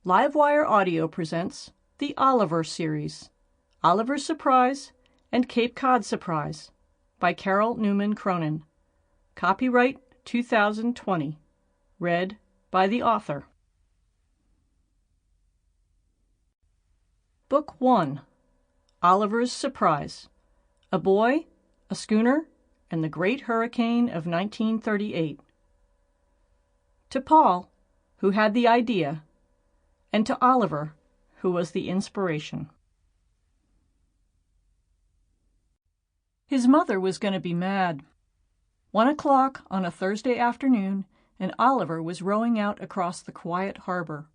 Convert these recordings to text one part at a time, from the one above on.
Livewire Audio presents the Oliver series, Oliver's Surprise and Cape Cod Surprise by Carol Newman Cronin. Copyright 2020. Read by the author. Book 1. Oliver's Surprise. A Boy, a Schooner, and the Great Hurricane of 1938. To Paul, who had the idea, and to Oliver, who was the inspiration. His mother was going to be mad. 1 o'clock on a Thursday afternoon, and Oliver was rowing out across the quiet harbor.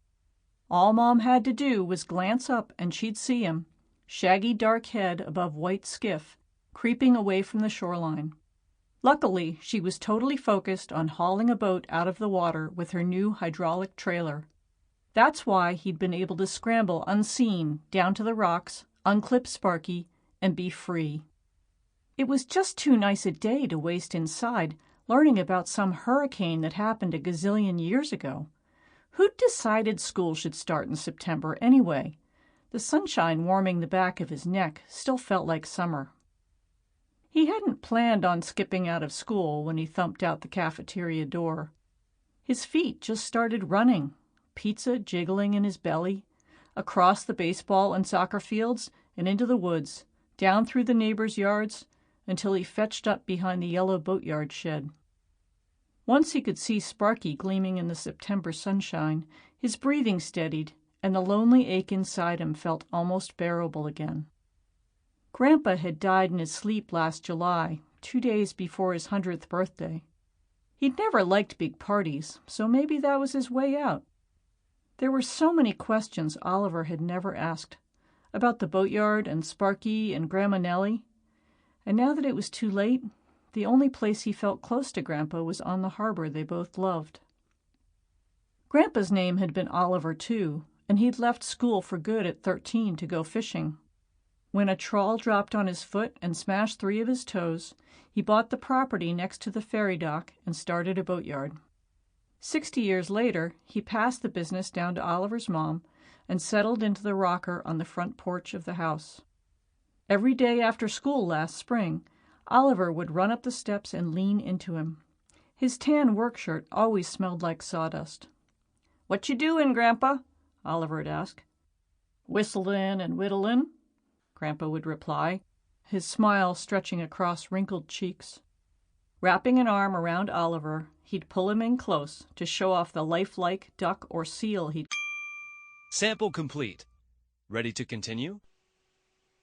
All Mom had to do was glance up and she'd see him, shaggy dark head above white skiff, creeping away from the shoreline. Luckily, she was totally focused on hauling a boat out of the water with her new hydraulic trailer. That's why he'd been able to scramble unseen down to the rocks, unclip Sparky, and be free. It was just too nice a day to waste inside learning about some hurricane that happened a gazillion years ago. Who'd decided school should start in September anyway? The sunshine warming the back of his neck still felt like summer. He hadn't planned on skipping out of school when he thumped out the cafeteria door. His feet just started running, pizza jiggling in his belly, across the baseball and soccer fields and into the woods, down through the neighbors' yards, until he fetched up behind the yellow boatyard shed. Once he could see Sparky gleaming in the September sunshine, his breathing steadied, and the lonely ache inside him felt almost bearable again. Grandpa had died in his sleep last July, 2 days before his 100th birthday. He'd never liked big parties, so maybe that was his way out. There were so many questions Oliver had never asked, about the boatyard and Sparky and Grandma Nellie. And now that it was too late, the only place he felt close to Grandpa was on the harbor they both loved. Grandpa's name had been Oliver, too, and he'd left school for good at 13 to go fishing. When a trawl dropped on his foot and smashed 3 of his toes, he bought the property next to the ferry dock and started a boatyard. 60 years later, he passed the business down to Oliver's mom and settled into the rocker on the front porch of the house. Every day after school last spring, Oliver would run up the steps and lean into him. His tan work shirt always smelled like sawdust. "What you doin', Grandpa?" Oliver'd ask. "Whistlin' and whittlin'," Grandpa would reply, his smile stretching across wrinkled cheeks. Wrapping an arm around Oliver, he'd pull him in close to show off the lifelike duck or seal he'd... Sample complete. Ready to continue?